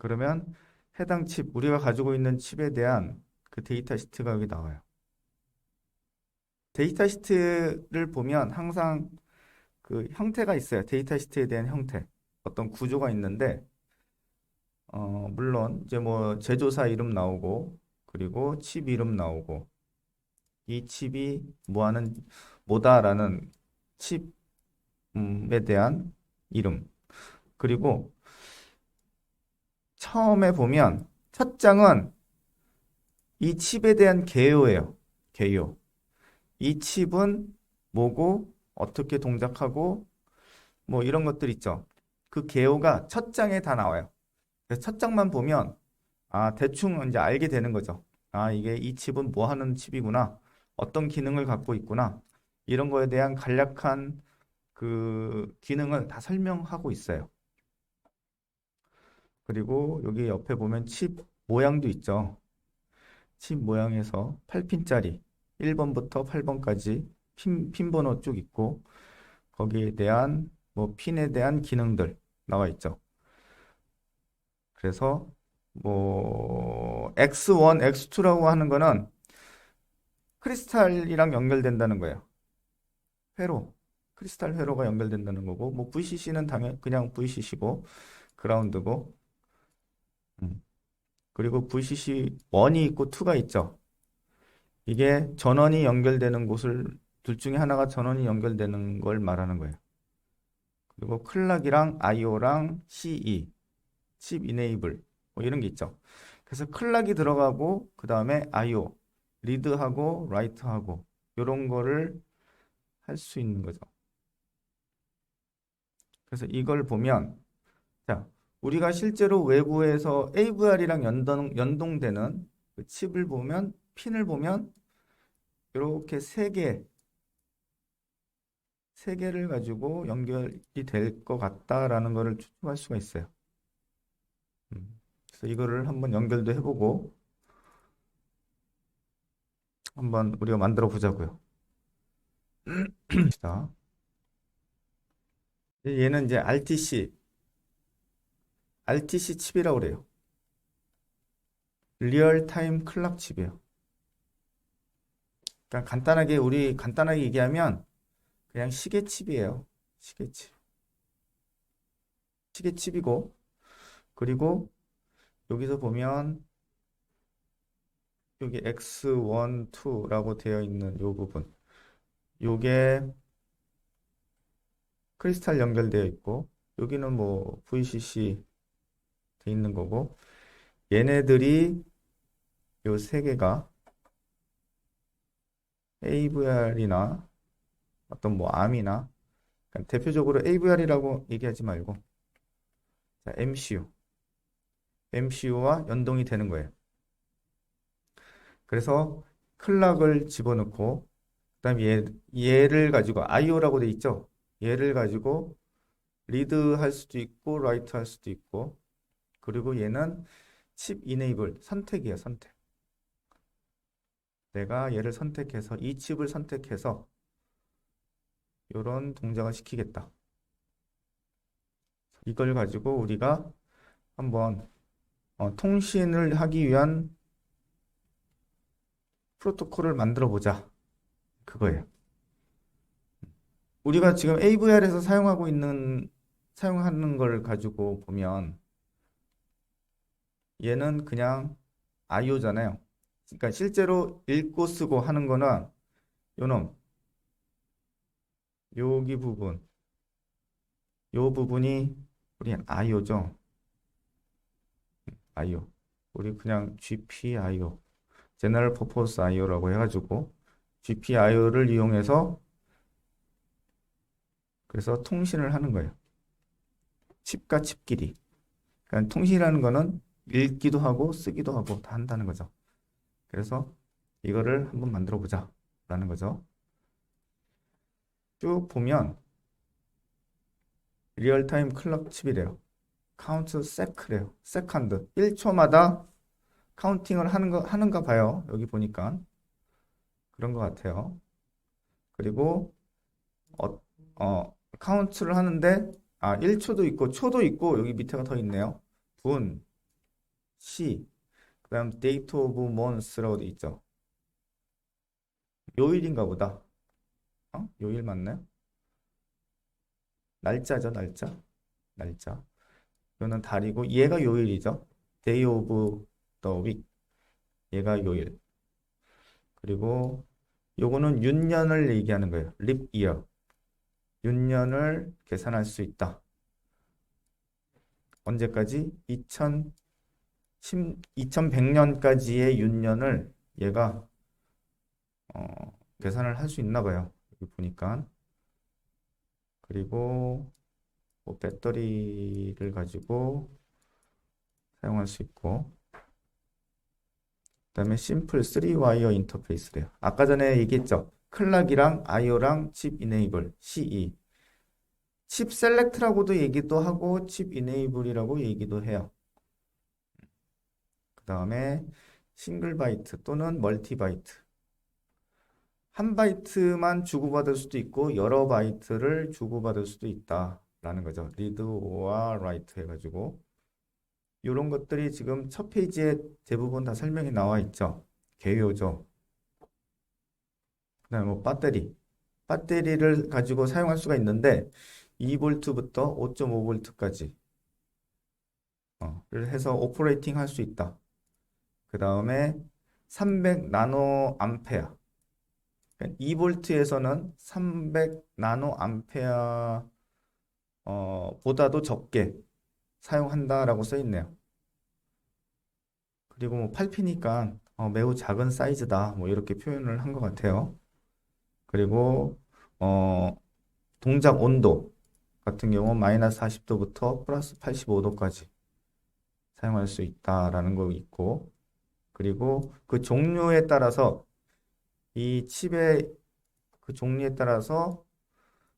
그러면 해당 칩, 우리가 가지고 있는 칩에 대한 그 데이터 시트가 여기 나와요. 데이터 시트를 보면 항상 그 형태가 있어요. 데이터 시트에 대한 형태. 어떤 구조가 있는데, 물론 이제 뭐 제조사 이름 나오고, 그리고 칩 이름 나오고, 이 칩이 뭐다라는 칩에 대한 이름. 그리고 처음에 보면 첫 장은 이 칩에 대한 개요예요. 개요. 이 칩은 뭐고, 어떻게 동작하고, 뭐 이런 것들 있죠. 그 개요가 첫 장에 다 나와요. 그래서 첫 장만 보면, 대충 이제 알게 되는 거죠. 이게 이 칩은 뭐 하는 칩이구나. 어떤 기능을 갖고 있구나. 이런 거에 대한 간략한 그 기능을 다 설명하고 있어요. 그리고 여기 옆에 보면 칩 모양도 있죠. 칩 모양에서 8핀짜리 1번부터 8번까지 핀 번호 쭉 있고 거기에 대한 뭐 핀에 대한 기능들 나와 있죠. 그래서 뭐 X1, X2라고 하는 거는 크리스탈이랑 연결된다는 거예요. 회로. 크리스탈 회로가 연결된다는 거고 뭐 VCC는 당연 그냥 VCC고 그라운드고 그리고 VCC 1이 있고 2가 있죠. 이게 전원이 연결되는 곳을 둘 중에 하나가 전원이 연결되는 걸 말하는 거예요. 그리고 클락이랑 IO랑 CE, 칩 이네이블 뭐 이런 게 있죠. 그래서 클락이 들어가고 그 다음에 IO, 리드하고 라이트하고 이런 거를 할 수 있는 거죠. 그래서 이걸 보면 자, 우리가 실제로 외부에서 AVR이랑 연동되는 그 칩을 보면 핀을 보면 이렇게 세 개를 가지고 연결이 될 것 같다라는 것을 추측할 수가 있어요. 그래서 이거를 한번 연결도 해보고 한번 우리가 만들어 보자고요. 자, 얘는 이제 RTC 칩이라고 그래요. 리얼타임 클락 칩이에요. 그러니까 우리 간단하게 얘기하면 그냥 시계 칩이에요. 시계 칩. 시계 칩이고 그리고 여기서 보면 여기 X1, 2라고 되어 있는 요 부분. 요게 크리스탈 연결되어 있고 여기는 뭐 VCC 돼 있는 거고 얘네들이 요 세 개가 AVR이나 어떤 뭐 암이나 그러니까 대표적으로 AVR이라고 얘기하지 말고 자, MCU와 연동이 되는 거예요. 그래서 클락을 집어넣고 그다음에 얘를 가지고 IO라고 돼 있죠. 얘를 가지고 리드 할 수도 있고 라이트 할 수도 있고 그리고 얘는 칩 이네이블 선택이에요. 선택. 내가 얘를 선택해서 이 칩을 선택해서 이런 동작을 시키겠다. 이걸 가지고 우리가 한번 통신을 하기 위한 프로토콜을 만들어 보자. 그거예요. 우리가 지금 AVR에서 사용하는 걸 가지고 보면 얘는 그냥 IO잖아요. 그러니까 실제로 읽고 쓰고 하는 거는 요놈, 여기 부분, 요 부분이 우리 IO죠. IO. 우리 그냥 GPIO, General Purpose IO라고 해가지고 GPIO를 이용해서 그래서 통신을 하는 거예요. 칩과 칩끼리. 그러니까 통신이라는 거는 읽기도 하고 쓰기도 하고 다 한다는 거죠. 그래서 이거를 한번 만들어 보자 라는 거죠. 쭉 보면 리얼타임 클럭 칩이래요. 카운트 세크래요. 세컨드. 1초마다 카운팅을 하는가 봐요. 여기 보니까. 그런 것 같아요. 그리고, 어, 카운트를 하는데, 1초도 있고, 초도 있고, 여기 밑에가 더 있네요. 분. C. 그 다음 date of months라고 돼 있죠. 요일인가 보다. 요일 맞나요? 날짜죠, 날짜. 날짜. 이거는 달이고 얘가 요일이죠. day of the week. 얘가 요일. 그리고 요거는 윤년을 얘기하는 거예요. leap year. 윤년을 계산할 수 있다. 언제까지? 2100년까지의 윤년을 얘가 계산을 할 수 있나 봐요. 여기 보니까. 그리고 뭐 배터리를 가지고 사용할 수 있고 그다음에 심플 3와이어 인터페이스래요. 아까 전에 얘기했죠. 클락이랑 아이오랑 칩 이네이블 CE. 칩 셀렉트라고도 얘기도 하고 칩 이네이블이라고 얘기도 해요. 그다음에 싱글 바이트 또는 멀티 바이트. 한 바이트만 주고받을 수도 있고 여러 바이트를 주고받을 수도 있다라는 거죠. 리드 오아 라이트 해가지고 이런 것들이 지금 첫 페이지에 대부분 다 설명이 나와 있죠. 개요죠. 그다음에 뭐 배터리를 가지고 사용할 수가 있는데 2V부터 5.5V까지 를 해서 오퍼레이팅 할 수 있다. 그 다음에 300 나노 암페어 2V에서는 300 나노 암페어 보다도 적게 사용한다라고 써 있네요. 그리고 뭐 8P니까 매우 작은 사이즈다. 뭐 이렇게 표현을 한 것 같아요. 그리고 어, 동작 온도 같은 경우 마이너스 40도부터 플러스 85도까지 사용할 수 있다라는 거 있고 그리고 그 종류에 따라서 이 칩의 그 종류에 따라서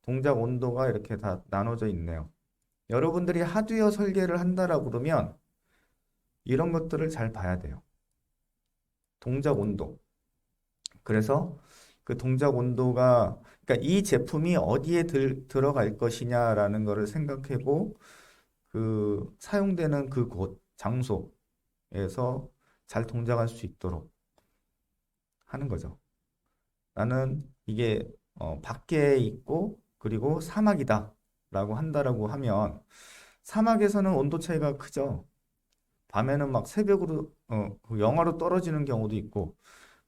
동작 온도가 이렇게 다 나눠져 있네요. 여러분들이 하드웨어 설계를 한다라고 그러면 이런 것들을 잘 봐야 돼요. 동작 온도. 그래서 그 동작 온도가 그러니까 이 제품이 어디에 들어갈 것이냐라는 거를 생각하고 그 사용되는 그 곳, 장소에서 잘 동작할 수 있도록 하는 거죠. 나는 이게 밖에 있고 그리고 사막이다 라고 한다라고 하면 사막에서는 온도 차이가 크죠. 밤에는 막 새벽으로 그 영하로 떨어지는 경우도 있고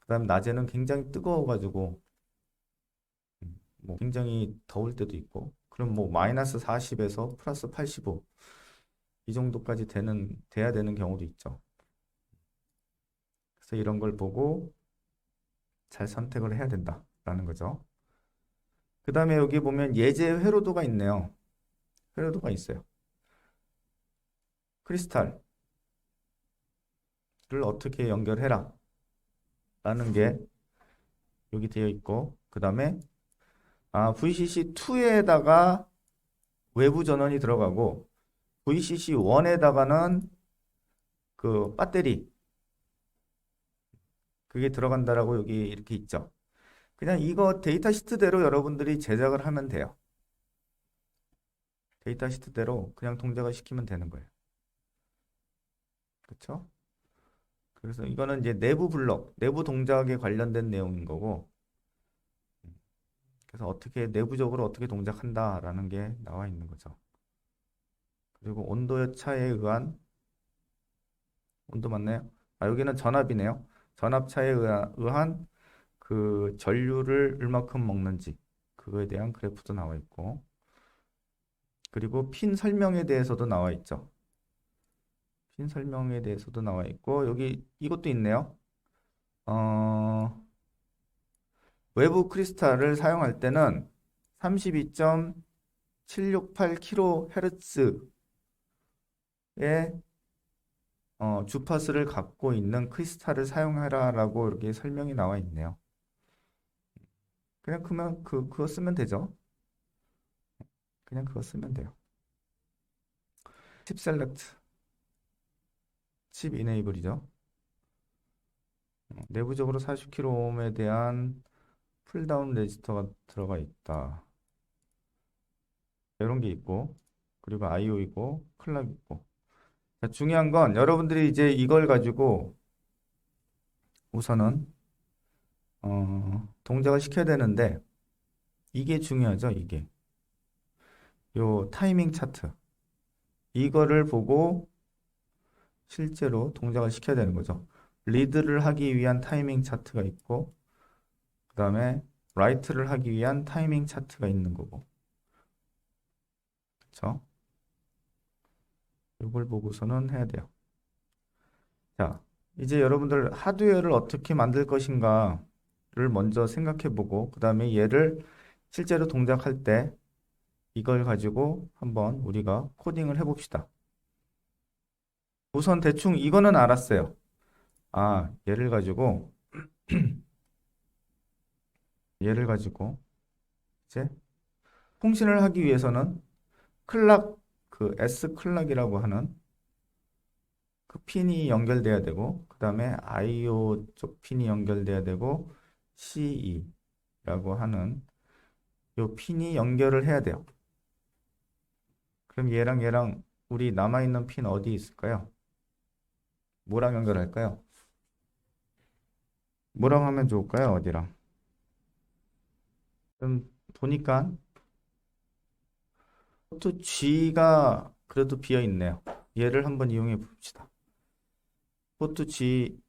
그다음 낮에는 굉장히 뜨거워가지고 뭐 굉장히 더울 때도 있고 그럼 뭐 마이너스 40에서 플러스 85 이 정도까지 돼야 되는 경우도 있죠. 그래서 이런 걸 보고 잘 선택을 해야 된다라는 거죠. 그 다음에 여기 보면 예제 회로도가 있네요. 회로도가 있어요. 크리스탈을 어떻게 연결해라 라는 게 여기 되어 있고 그 다음에 VCC2에다가 외부 전원이 들어가고 VCC1에다가는 그 배터리 그게 들어간다라고 여기 이렇게 있죠. 그냥 이거 데이터 시트대로 여러분들이 제작을 하면 돼요. 데이터 시트대로 그냥 동작을 시키면 되는 거예요. 그렇죠? 그래서 이거는 이제 내부 블록, 내부 동작에 관련된 내용인 거고 그래서 내부적으로 어떻게 동작한다라는 게 나와 있는 거죠. 그리고 온도의 차에 의한 온도 맞나요? 여기는 전압이네요. 전압 차에 의한 그 전류를 얼마큼 먹는지 그거에 대한 그래프도 나와 있고 그리고 핀 설명에 대해서도 나와 있죠. 핀 설명에 대해서도 나와 있고 여기 이것도 있네요. 어, 외부 크리스탈을 사용할 때는 32.768kHz의 주파수를 갖고 있는 크리스탈을 사용하라라고 이렇게 설명이 나와 있네요. 그냥 그거 쓰면 되죠. 그냥 그거 쓰면 돼요. 칩 셀렉트, 칩 이네이블이죠. 내부적으로 40kΩ에 대한 풀다운 레지스터가 들어가 있다. 이런 게 있고, 그리고 IO 있고, 클락 있고. 자, 중요한 건 여러분들이 이제 이걸 가지고 우선은 동작을 시켜야 되는데 이게 중요하죠, 이게. 요 타이밍 차트. 이거를 보고 실제로 동작을 시켜야 되는 거죠. 리드를 하기 위한 타이밍 차트가 있고 그다음에 라이트를 하기 위한 타이밍 차트가 있는 거고. 그렇죠? 이걸 보고서는 해야 돼요. 자, 이제 여러분들 하드웨어를 어떻게 만들 것인가를 먼저 생각해 보고 그다음에 얘를 실제로 동작할 때 이걸 가지고 한번 우리가 코딩을 해봅시다. 우선 대충 이거는 알았어요. 아, 얘를 가지고 이제 통신을 하기 위해서는 클락 그 S 클락이라고 하는 그 핀이 연결돼야 되고 그다음에 IO 쪽 핀이 연결돼야 되고 CE라고 하는 요 핀이 연결을 해야 돼요. 그럼 얘랑 우리 남아있는 핀 어디 있을까요? 뭐랑 연결할까요? 뭐랑 하면 좋을까요? 어디랑? 그럼 보니까 포트 G가 그래도 비어 있네요. 얘를 한번 이용해 봅시다. 포트 G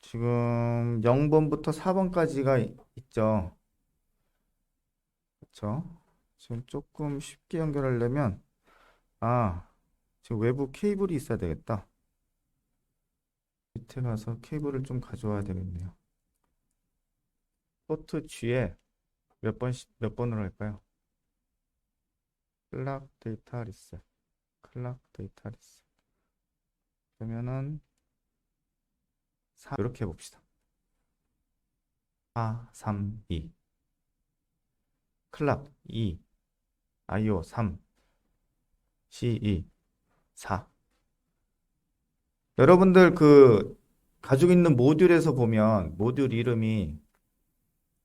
지금 0번부터 4번까지가 있죠. 그렇죠? 지금 조금 쉽게 연결하려면 지금 외부 케이블이 있어야 되겠다. 밑에 가서 케이블을 좀 가져와야 되겠네요. 포트 G에 몇 번으로 할까요? 클락 데이터 리셋. 클락 데이터 리셋. 그러면은 4 이렇게 해봅시다. 4, 3, 2. 클락 2, IO 3, CE 4. 여러분들 그 가지고 있는 모듈에서 보면 모듈 이름이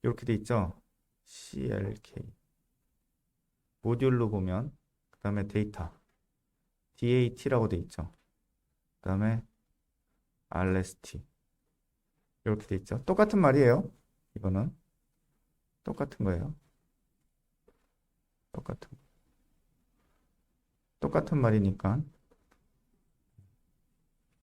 이렇게 돼 있죠. CLK. 모듈로 보면 그다음에 데이터 DAT라고 돼 있죠. 그다음에 RST 이렇게 돼 있죠. 똑같은 말이에요. 이거는 똑같은 거예요. 똑같은 말이니까